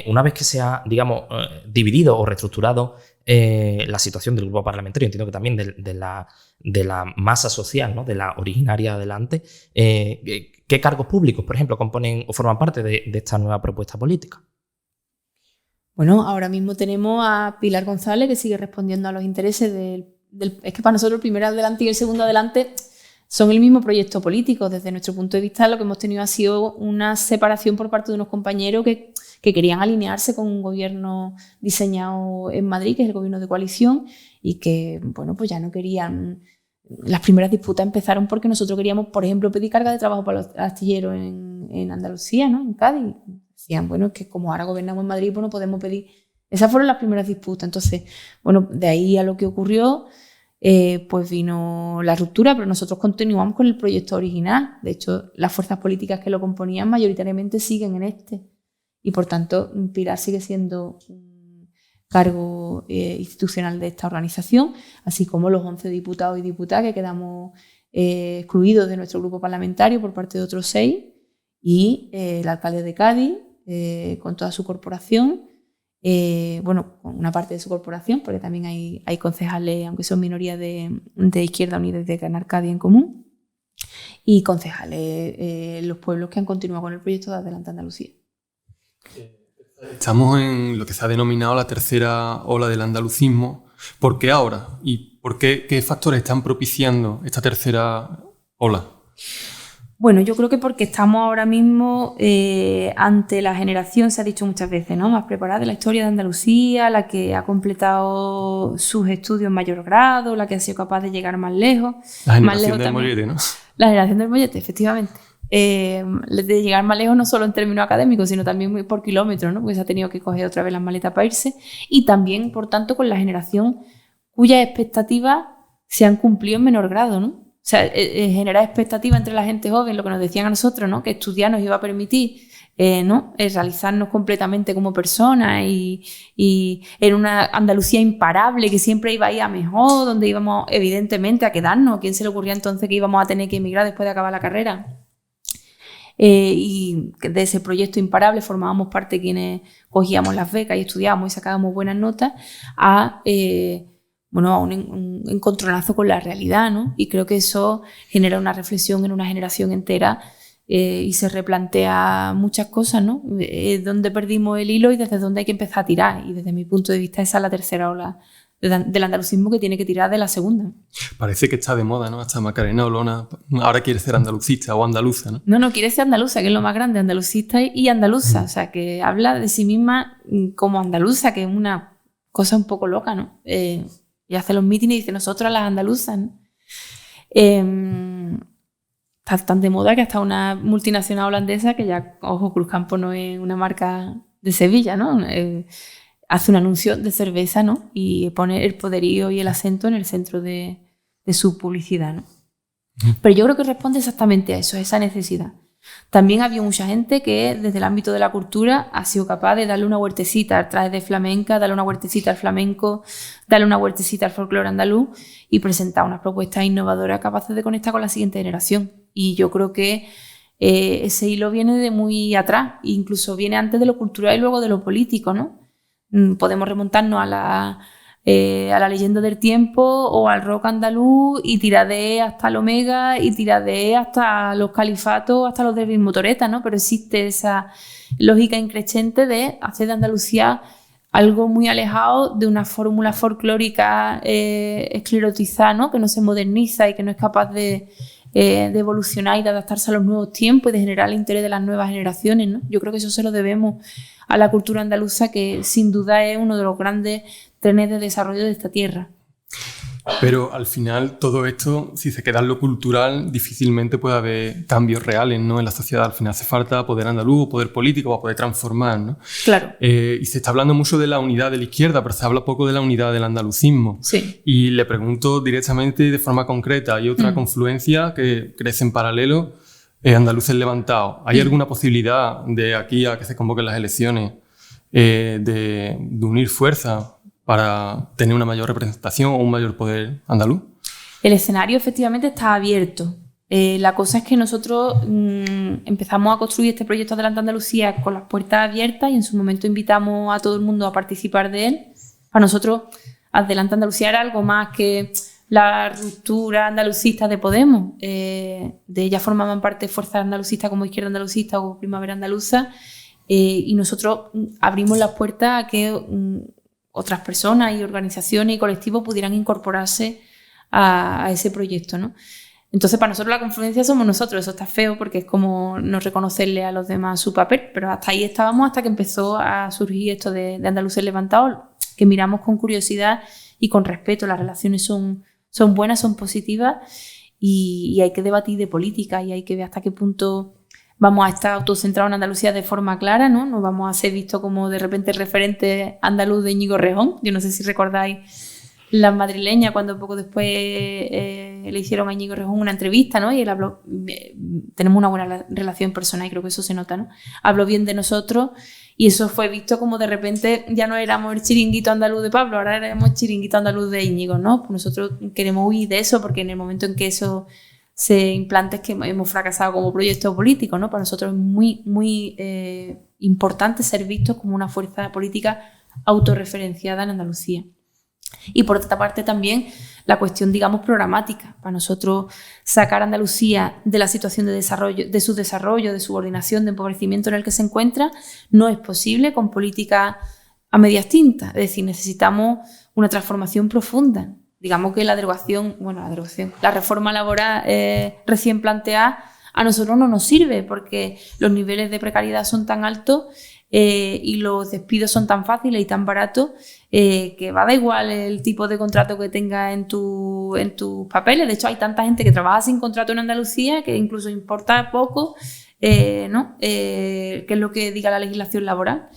una vez que se ha, digamos, dividido o reestructurado la situación del grupo parlamentario, entiendo que también de la masa social, ¿no? De la originaria Adelante, ¿qué cargos públicos, por ejemplo, componen o forman parte de esta nueva propuesta política? Bueno, ahora mismo tenemos a Pilar González, que sigue respondiendo a los intereses es que para nosotros el primer Adelante y el segundo Adelante son el mismo proyecto político. Desde nuestro punto de vista, lo que hemos tenido ha sido una separación por parte de unos compañeros que querían alinearse con un gobierno diseñado en Madrid, que es el gobierno de coalición, y que, bueno, pues ya no querían. Las primeras disputas empezaron porque nosotros queríamos, por ejemplo, pedir carga de trabajo para los astilleros en Andalucía, ¿no? En Cádiz. Decían, bueno, es que como ahora gobernamos en Madrid, pues no podemos pedir. Esas fueron las primeras disputas. Entonces, bueno, de ahí a lo que ocurrió, pues vino la ruptura, pero nosotros continuamos con el proyecto original. De hecho, las fuerzas políticas que lo componían mayoritariamente siguen en este. Y por tanto, Pilar sigue siendo un cargo institucional de esta organización, así como los 11 diputados y diputadas que quedamos excluidos de nuestro grupo parlamentario por parte de otros 6, y el alcalde de Cádiz, con toda su corporación, bueno, con una parte de su corporación, porque también hay concejales, aunque son minorías de Izquierda Unida y de Ganar Cádiz en Común, y concejales los pueblos que han continuado con el proyecto de Adelante Andalucía. Estamos en lo que se ha denominado la tercera ola del andalucismo. ¿Por qué ahora? ¿Y por qué factores están propiciando esta tercera ola? Bueno, yo creo que porque estamos ahora mismo ante la generación, se ha dicho muchas veces, ¿no?, más preparada de la historia de Andalucía, la que ha completado sus estudios en mayor grado, la que ha sido capaz de llegar más lejos. La generación del mollete, ¿no? La generación del mollete, efectivamente. de llegar más lejos no solo en términos académicos, sino también por kilómetros, ¿no? Porque se ha tenido que coger otra vez las maletas para irse. Y también, por tanto, con la generación cuyas expectativas se han cumplido en menor grado, ¿no? O sea, generar expectativas entre la gente joven, lo que nos decían a nosotros, ¿no? Que estudiar nos iba a permitir ¿no? Realizarnos completamente como personas y en una Andalucía imparable que siempre iba a ir a mejor, donde íbamos evidentemente a quedarnos. ¿A quién se le ocurría entonces que íbamos a tener que emigrar después de acabar la carrera? Y de ese proyecto imparable formábamos parte quienes cogíamos las becas y estudiábamos y sacábamos buenas notas a un encontronazo con la realidad, ¿no? Y creo que eso genera una reflexión en una generación entera y se replantea muchas cosas, ¿no? Dónde perdimos el hilo y desde dónde hay que empezar a tirar. Y desde mi punto de vista esa es la tercera ola del andalucismo que tiene que tirar de la segunda. Parece que está de moda, ¿no? Hasta Macarena Olona ahora quiere ser andalucista o andaluza, ¿no? No, quiere ser andaluza, que es lo más grande, andalucista y andaluza. O sea, que habla de sí misma como andaluza, que es una cosa un poco loca, ¿no? Y hace los mítines y dice, nosotras las andaluzas, ¿no? Está tan de moda que hasta una multinacional holandesa, que ya, ojo, Cruzcampo no es una marca de Sevilla, ¿no? Hace un anuncio de cerveza, ¿no? Y pone el poderío y el acento en el centro de su publicidad, ¿no? Pero yo creo que responde exactamente a eso, a esa necesidad. También había mucha gente que desde el ámbito de la cultura ha sido capaz de darle una huertecita al traje de flamenca, darle una huertecita al flamenco, darle una huertecita al folclore andaluz y presentar unas propuestas innovadoras capaces de conectar con la siguiente generación. Y yo creo que ese hilo viene de muy atrás, incluso viene antes de lo cultural y luego de lo político, ¿no? Podemos remontarnos a la leyenda del tiempo o al rock andaluz y tirar de hasta el Omega y tirar de hasta los califatos, hasta los derbis motoretas, ¿no? Pero existe esa lógica increciente de hacer de Andalucía algo muy alejado de una fórmula folclórica esclerotizada, ¿no? Que no se moderniza y que no es capaz de evolucionar y de adaptarse a los nuevos tiempos y de generar el interés de las nuevas generaciones, ¿no? Yo creo que eso se lo debemos a la cultura andaluza, que sin duda es uno de los grandes trenes de desarrollo de esta tierra. Pero al final todo esto, si se queda en lo cultural, difícilmente puede haber cambios reales, ¿no? En la sociedad al final hace falta poder andaluz o poder político para poder transformar, ¿no? Claro. Y se está hablando mucho de la unidad de la izquierda, pero se habla poco de la unidad del andalucismo. Sí. Y le pregunto directamente de forma concreta, ¿hay otra confluencia que crece en paralelo? Andaluces levantados. ¿Hay alguna posibilidad de aquí a que se convoquen las elecciones de unir fuerzas para tener una mayor representación o un mayor poder andaluz? El escenario efectivamente está abierto. La cosa es que nosotros empezamos a construir este proyecto Adelante Andalucía con las puertas abiertas y en su momento invitamos a todo el mundo a participar de él. Para nosotros Adelante Andalucía era algo más que la ruptura andalucista de Podemos. De ella formaban parte fuerzas andalucistas como Izquierda Andalucista o Primavera Andaluza, y nosotros abrimos las puertas a que otras personas y organizaciones y colectivos pudieran incorporarse a ese proyecto, ¿no? Entonces, para nosotros la confluencia somos nosotros. Eso está feo porque es como no reconocerle a los demás su papel, pero hasta ahí estábamos hasta que empezó a surgir esto de Andaluces Levantados, que miramos con curiosidad y con respeto. Las relaciones son buenas, son positivas y hay que debatir de política y hay que ver hasta qué punto vamos a estar autocentrados en Andalucía de forma clara, ¿no? No vamos a ser vistos como de repente el referente andaluz de Íñigo Rejón. Yo no sé si recordáis las madrileñas cuando poco después le hicieron a Íñigo Rejón una entrevista, ¿no? Y él habló, tenemos una buena relación personal y creo que eso se nota, ¿no? Habló bien de nosotros y eso fue visto como de repente ya no éramos el chiringuito andaluz de Pablo, ahora éramos el chiringuito andaluz de Íñigo, ¿no? Pues nosotros queremos huir de eso porque en el momento en que eso se implanta es que hemos fracasado como proyecto político, ¿no? Para nosotros es muy, muy importante ser vistos como una fuerza política autorreferenciada en Andalucía. Y por otra parte también la cuestión, digamos, programática. Para nosotros sacar a Andalucía de la situación de desarrollo, de subordinación, de empobrecimiento en el que se encuentra, no es posible con políticas a medias tintas. Es decir, necesitamos una transformación profunda. Digamos que la reforma laboral recién planteada a nosotros no nos sirve porque los niveles de precariedad son tan altos y los despidos son tan fáciles y tan baratos que va a dar igual el tipo de contrato que tengas en tus papeles. De hecho, hay tanta gente que trabaja sin contrato en Andalucía que incluso importa poco, ¿no? ¿Qué es lo que diga la legislación laboral?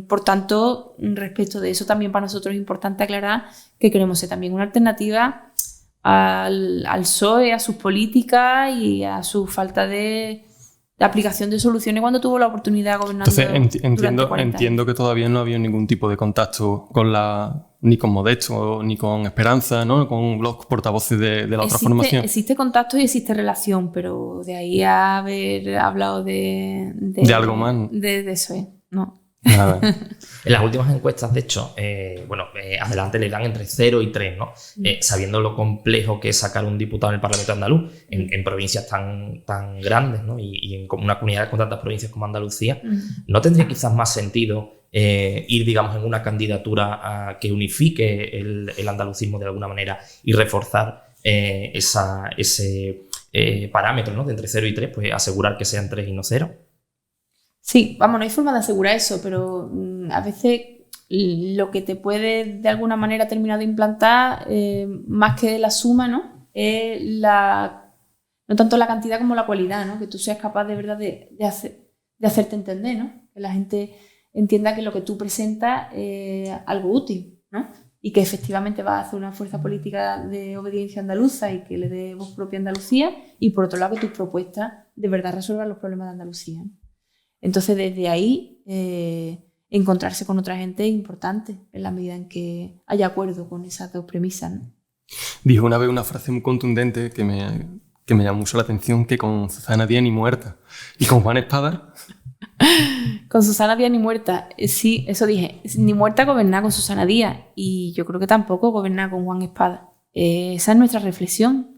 Por tanto, respecto de eso, también para nosotros es importante aclarar que queremos ser también una alternativa al PSOE, a sus políticas y a su falta de aplicación de soluciones cuando tuvo la oportunidad gobernando. Entonces entiendo que todavía no ha habido ningún tipo de contacto ni con Modesto ni con Esperanza, ¿no? Con los portavoces de la otra formación. Existe contacto y existe relación, pero de ahí a haber hablado de algo más. De eso, no. Nada. En las últimas encuestas, de hecho, adelante le dan entre 0 y 3, ¿no? Sabiendo lo complejo que es sacar un diputado en el Parlamento andaluz, en provincias tan grandes, ¿no? Y en una comunidad con tantas provincias como Andalucía, ¿no tendría quizás más sentido ir, digamos, en una candidatura que unifique el andalucismo de alguna manera y reforzar ese parámetro, ¿no? De entre 0 y 3, pues asegurar que sean 3 y no 0? Sí, vamos, no hay forma de asegurar eso, pero a veces lo que te puede de alguna manera terminar de implantar, más que la suma, ¿no? Es no tanto la cantidad como la cualidad, ¿no? Que tú seas capaz de verdad de hacerte entender, ¿no? Que la gente entienda que lo que tú presentas es algo útil, ¿no? Y que efectivamente vas a hacer una fuerza política de obediencia andaluza y que le dé voz propia a Andalucía, y por otro lado que tus propuestas de verdad resuelvan los problemas de Andalucía, ¿no? Entonces, desde ahí, encontrarse con otra gente es importante, en la medida en que haya acuerdo con esas dos premisas, ¿no? Dijo una vez una frase muy contundente que me llamó mucho la atención, que con Susana Díaz ni muerta. ¿Y con Juan Espada? Con Susana Díaz ni muerta. Sí, eso dije. Ni muerta gobernar con Susana Díaz. Y yo creo que tampoco gobernar con Juan Espada. Esa es nuestra reflexión.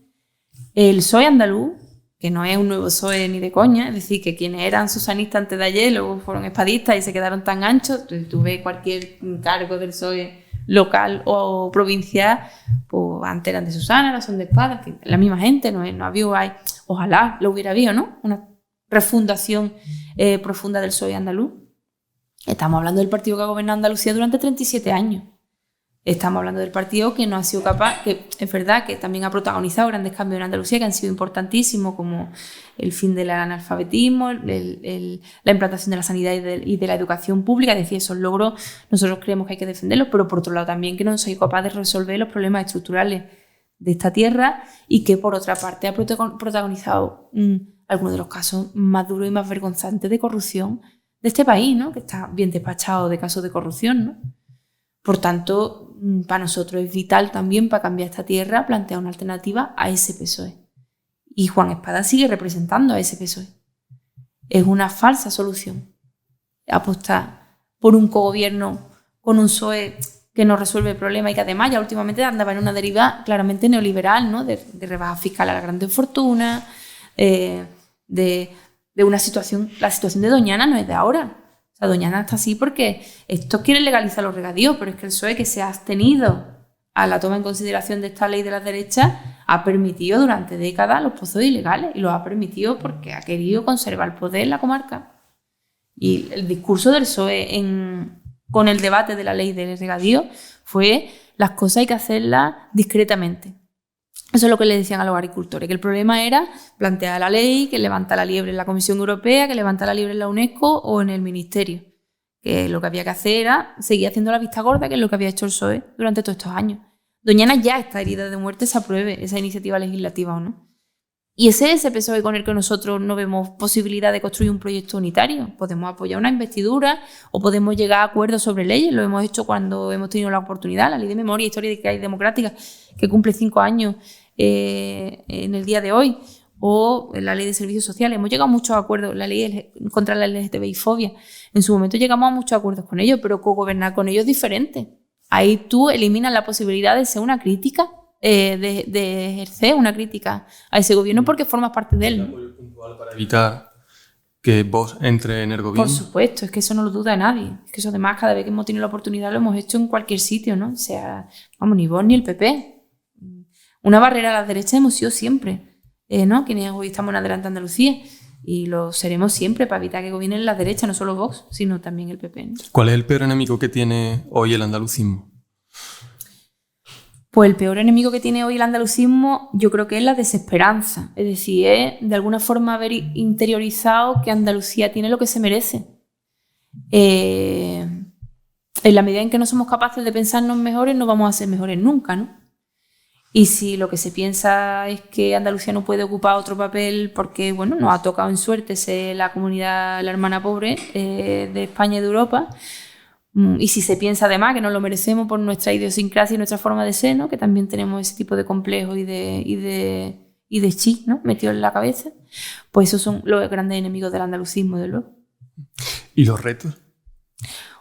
El PSOE andaluz, que no es un nuevo PSOE ni de coña, es decir, que quienes eran susanistas antes de ayer luego fueron espadistas y se quedaron tan anchos. Tú ves cualquier cargo del PSOE local o provincial, pues antes eran de Susana, ahora son de Espada, en fin, la misma gente, no había, ojalá lo hubiera habido, ¿no? Una refundación profunda del PSOE andaluz. Estamos hablando del partido que ha gobernado Andalucía durante 37 años. Estamos hablando del partido que no ha sido capaz, que es verdad que también ha protagonizado grandes cambios en Andalucía que han sido importantísimos, como el fin del analfabetismo, la implantación de la sanidad y de la educación pública. Es decir, esos logros nosotros creemos que hay que defenderlos, pero por otro lado también que no soy capaz de resolver los problemas estructurales de esta tierra, y que por otra parte ha protagonizado algunos de los casos más duros y más vergonzantes de corrupción de este país, ¿no? Que está bien despachado de casos de corrupción, ¿no? Por tanto, para nosotros es vital también, para cambiar esta tierra, plantear una alternativa a ese PSOE. Y Juan Espada sigue representando a ese PSOE. Es una falsa solución apostar por un cogobierno con un PSOE que no resuelve el problema y que además ya últimamente andaba en una deriva claramente neoliberal, ¿no? De rebaja fiscal a la grandes fortunas, de una situación. La situación de Doñana no es de ahora. O sea, Doñana está así porque estos quieren legalizar los regadíos, pero es que el PSOE, que se ha abstenido a la toma en consideración de esta ley de las derechas, ha permitido durante décadas los pozos ilegales, y los ha permitido porque ha querido conservar el poder en la comarca. Y el discurso del PSOE con el debate de la ley del regadío fue: las cosas hay que hacerlas discretamente. Eso es lo que le decían a los agricultores, que el problema era plantear la ley, que levanta la liebre en la Comisión Europea, que levanta la liebre en la UNESCO o en el Ministerio. Que lo que había que hacer era seguir haciendo la vista gorda, que es lo que había hecho el PSOE durante todos estos años. Doñana ya está herida de muerte, se apruebe esa iniciativa legislativa o no. Y ese es ese PSOE con el que nosotros no vemos posibilidad de construir un proyecto unitario. Podemos apoyar una investidura o podemos llegar a acuerdos sobre leyes. Lo hemos hecho cuando hemos tenido la oportunidad. La Ley de Memoria, Historia y Democrática, que cumple 5 años en el día de hoy, o la Ley de Servicios Sociales. Hemos llegado a muchos acuerdos. La ley contra la LGTBI-fobia. En su momento llegamos a muchos acuerdos con ellos, pero co-gobernar con ellos es diferente. Ahí tú eliminas la posibilidad de ser una crítica, de ejercer una crítica a ese gobierno porque formas parte de él, ¿no? Para evitar que Vox entre en el gobierno. Por supuesto, es que eso no lo duda nadie. Es que eso además cada vez que hemos tenido la oportunidad lo hemos hecho en cualquier sitio, ¿no? O sea, vamos, ni Vox ni el PP. Una barrera a la derecha hemos sido siempre, ¿no? Quienes hoy estamos en Adelante Andalucía. Y lo seremos siempre para evitar que gobiernen las derechas, no solo Vox, sino también el PP, ¿no? ¿Cuál es el peor enemigo que tiene hoy el andalucismo? Pues el peor enemigo que tiene hoy el andalucismo yo creo que es la desesperanza. Es decir, es de alguna forma haber interiorizado que Andalucía tiene lo que se merece. En la medida en que no somos capaces de pensarnos mejores, no vamos a ser mejores nunca, ¿no? Y si lo que se piensa es que Andalucía no puede ocupar otro papel porque, bueno, nos ha tocado en suerte ser la comunidad, la hermana pobre de España y de Europa, y si se piensa además que nos lo merecemos por nuestra idiosincrasia y nuestra forma de ser, ¿no? Que también tenemos ese tipo de complejos y de chi, ¿no? Metidos en la cabeza, pues esos son los grandes enemigos del andalucismo, de luego. ¿Y los retos?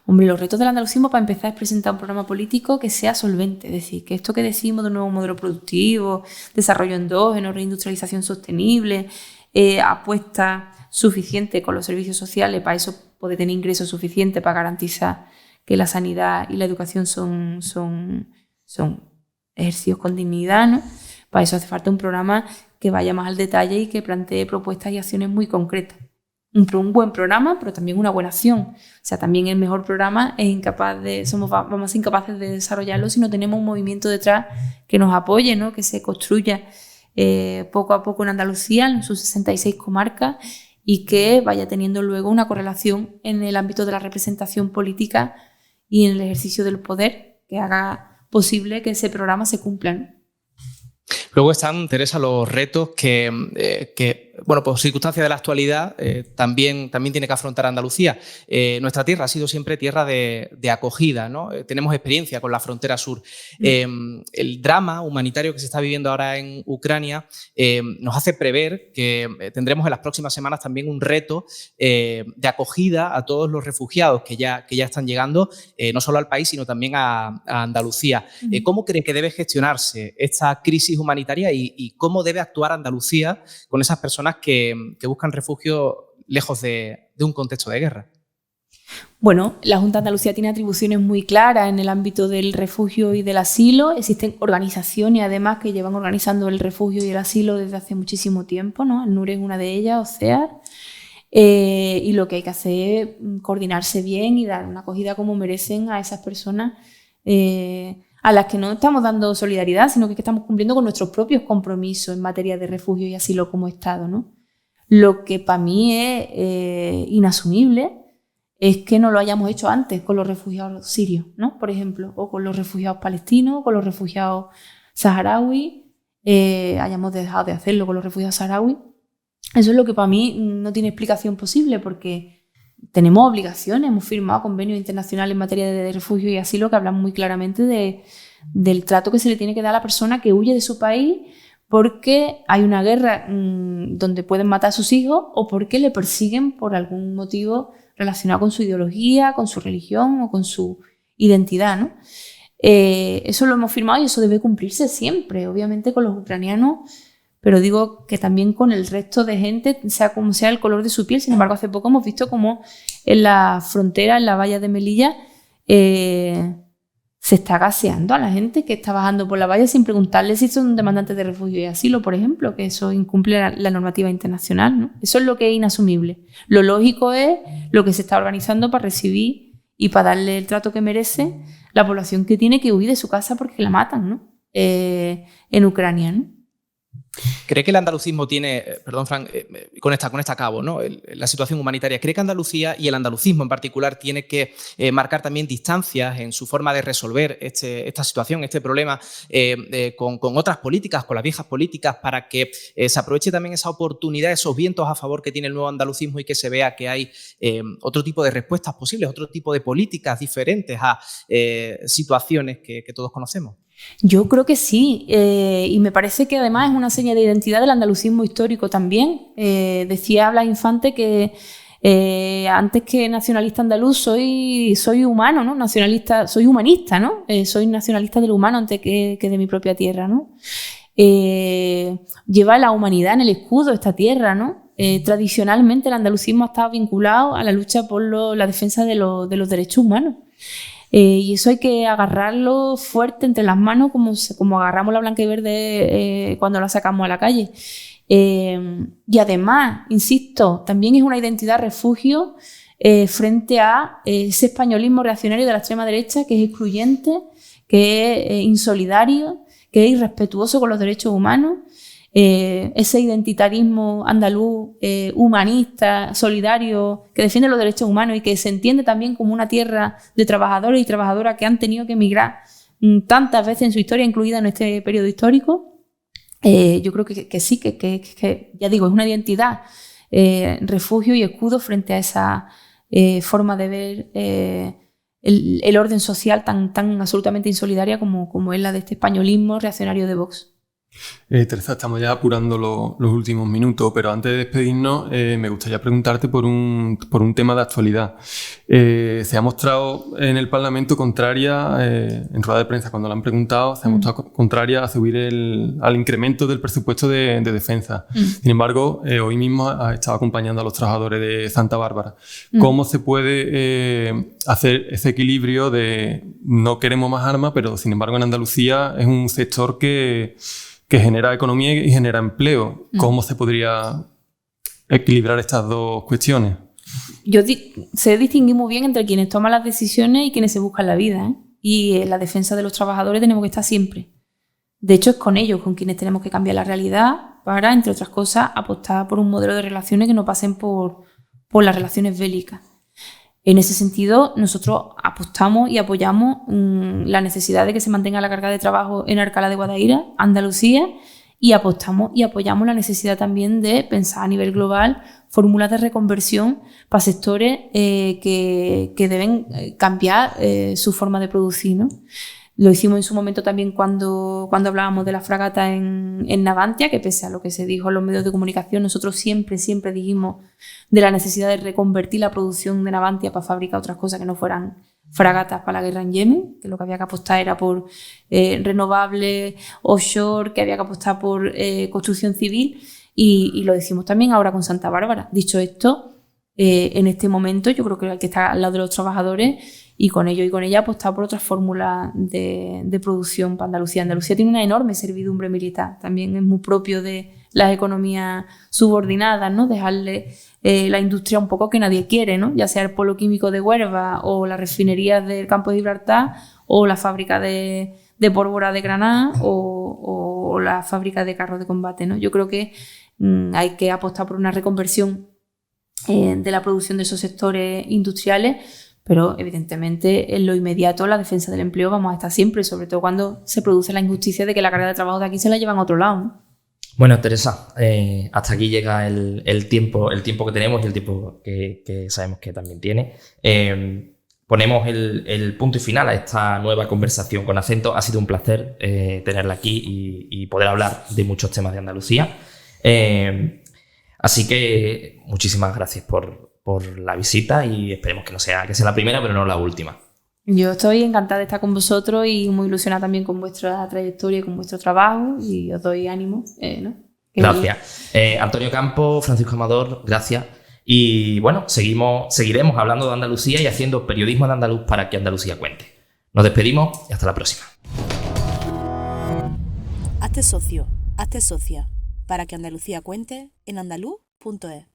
Hombre, los retos del andalucismo, para empezar, es presentar un programa político que sea solvente. Es decir, que esto que decimos de un nuevo modelo productivo, desarrollo endógeno, reindustrialización sostenible, apuesta suficiente con los servicios sociales, para eso poder tener ingresos suficientes para garantizar que la sanidad y la educación son ejercicios con dignidad, ¿no? Para eso hace falta un programa que vaya más al detalle y que plantee propuestas y acciones muy concretas. Un buen programa, pero también una buena acción. O sea, también el mejor programa vamos a ser incapaces de desarrollarlo si no tenemos un movimiento detrás que nos apoye, ¿no? Que se construya poco a poco en Andalucía, en sus 66 comarcas, y que vaya teniendo luego una correlación en el ámbito de la representación política y en el ejercicio del poder que haga posible que ese programa se cumpla, ¿no? Luego están, Teresa, los retos que bueno, por circunstancias de la actualidad, también tiene que afrontar Andalucía. Nuestra tierra ha sido siempre tierra de acogida, ¿no? Tenemos experiencia con la frontera sur. El drama humanitario que se está viviendo ahora en Ucrania nos hace prever que tendremos en las próximas semanas también un reto de acogida a todos los refugiados que ya están llegando, no solo al país, sino también a Andalucía. ¿Cómo cree que debe gestionarse esta crisis humanitaria y cómo debe actuar Andalucía con esas personas que buscan refugio lejos de un contexto de guerra? Bueno, la Junta de Andalucía tiene atribuciones muy claras en el ámbito del refugio y del asilo. Existen organizaciones, además, que llevan organizando el refugio y el asilo desde hace muchísimo tiempo, ¿no? El NUR es una de ellas, OCEAR. Y lo que hay que hacer es coordinarse bien y dar una acogida como merecen a esas personas a las que no estamos dando solidaridad, sino que estamos cumpliendo con nuestros propios compromisos en materia de refugio y asilo como Estado, ¿no? Lo que para mí es inasumible es que no lo hayamos hecho antes con los refugiados sirios, ¿no? Por ejemplo, o con los refugiados palestinos, o con los refugiados saharauis, hayamos dejado de hacerlo con los refugiados saharauis. Eso es lo que para mí no tiene explicación posible, porque tenemos obligaciones, hemos firmado convenios internacionales en materia de refugio y asilo que hablan muy claramente del trato que se le tiene que dar a la persona que huye de su país porque hay una guerra donde pueden matar a sus hijos o porque le persiguen por algún motivo relacionado con su ideología, con su religión o con su identidad, ¿no? Eso lo hemos firmado y eso debe cumplirse siempre, obviamente con los ucranianos, pero digo que también con el resto de gente, sea como sea el color de su piel. Sin embargo, hace poco hemos visto como en la frontera, en la valla de Melilla, se está gaseando a la gente que está bajando por la valla sin preguntarle si son demandantes de refugio y asilo, por ejemplo, que eso incumple la normativa internacional, ¿no? Eso es lo que es inasumible. Lo lógico es lo que se está organizando para recibir y para darle el trato que merece la población que tiene que huir de su casa porque la matan, ¿no? En Ucrania, ¿no? ¿Cree que el andalucismo tiene, perdón, Fran, con esta acabo, ¿no? La situación humanitaria, ¿cree que Andalucía y el andalucismo en particular tiene que marcar también distancias en su forma de resolver esta situación, este problema, con otras políticas, con las viejas políticas, para que se aproveche también esa oportunidad, esos vientos a favor que tiene el nuevo andalucismo y que se vea que hay otro tipo de respuestas posibles, otro tipo de políticas diferentes a situaciones que todos conocemos? Yo creo que sí, y me parece que además es una seña de identidad del andalucismo histórico también. Decía Blas Infante que antes que nacionalista andaluz soy humano, ¿no? Nacionalista, soy humanista, ¿no? Soy nacionalista del humano antes que de mi propia tierra, ¿no? Lleva la humanidad en el escudo esta tierra, ¿no? Tradicionalmente el andalucismo ha estado vinculado a la lucha por la defensa de los derechos humanos. Y eso hay que agarrarlo fuerte entre las manos como agarramos la blanca y verde cuando la sacamos a la calle. Y además, insisto, también es una identidad refugio frente a ese españolismo reaccionario de la extrema derecha, que es excluyente, que es insolidario, que es irrespetuoso con los derechos humanos. Ese identitarismo andaluz, humanista, solidario, que defiende los derechos humanos y que se entiende también como una tierra de trabajadores y trabajadoras que han tenido que emigrar tantas veces en su historia, incluida en este periodo histórico. Yo creo que sí, que ya digo, es una identidad, refugio y escudo frente a esa forma de ver el orden social tan absolutamente insolidaria como es la de este españolismo reaccionario de Vox. Teresa, estamos ya apurando los últimos minutos, pero antes de despedirnos me gustaría preguntarte por un tema de actualidad. Se ha mostrado en el Parlamento contraria, en rueda de prensa cuando lo han preguntado, se ha mostrado contraria a subir al incremento del presupuesto de defensa. Sin embargo, hoy mismo ha estado acompañando a los trabajadores de Santa Bárbara. ¿Cómo se puede hacer ese equilibrio de no queremos más armas, pero sin embargo en Andalucía es un sector que genera economía y genera empleo? ¿Cómo se podría equilibrar estas dos cuestiones? Yo sé distinguir muy bien entre quienes toman las decisiones y quienes se buscan la vida, ¿eh? Y en la defensa de los trabajadores tenemos que estar siempre. De hecho, es con ellos con quienes tenemos que cambiar la realidad para, entre otras cosas, apostar por un modelo de relaciones que no pasen por las relaciones bélicas. En ese sentido, nosotros apostamos y apoyamos la necesidad de que se mantenga la carga de trabajo en Alcalá de Guadaira, Andalucía, y apostamos y apoyamos la necesidad también de pensar a nivel global fórmulas de reconversión para sectores que deben cambiar su forma de producir, ¿no? Lo hicimos en su momento también cuando hablábamos de la fragata en Navantia, que pese a lo que se dijo en los medios de comunicación, nosotros siempre dijimos de la necesidad de reconvertir la producción de Navantia para fabricar otras cosas que no fueran fragatas para la guerra en Yemen, que lo que había que apostar era por renovables, offshore, que había que apostar por construcción civil, y lo decimos también ahora con Santa Bárbara. Dicho esto, en este momento yo creo que hay que estar al lado de los trabajadores y con ellos y con ella apostar por otras fórmulas de producción para Andalucía. Andalucía tiene una enorme servidumbre militar, también es muy propio de las economías subordinadas, ¿no? Dejarle la industria un poco que nadie quiere, ¿no? Ya sea el polo químico de Huelva o las refinerías del campo de Gibraltar o la fábrica de pólvora de Granada o la fábrica de carros de combate, ¿no? Yo creo que hay que apostar por una reconversión de la producción de esos sectores industriales, pero evidentemente en lo inmediato la defensa del empleo vamos a estar siempre, sobre todo cuando se produce la injusticia de que la carga de trabajo de aquí se la llevan a otro lado, ¿no? Bueno, Teresa, hasta aquí llega el tiempo que tenemos y el tiempo que sabemos que también tiene. Ponemos el punto y final a esta nueva conversación con acento. Ha sido un placer tenerla aquí y poder hablar de muchos temas de Andalucía. Así que muchísimas gracias por la visita y esperemos que sea la primera, pero no la última. Yo estoy encantada de estar con vosotros y muy ilusionada también con vuestra trayectoria y con vuestro trabajo, y os doy ánimo, ¿no? Gracias. Antonio Campo, Francisco Amador, gracias. Y bueno, seguiremos hablando de Andalucía y haciendo periodismo en andaluz para que Andalucía cuente. Nos despedimos y hasta la próxima. Hazte socio, hazte socia, para que Andalucía cuente en andaluz.es.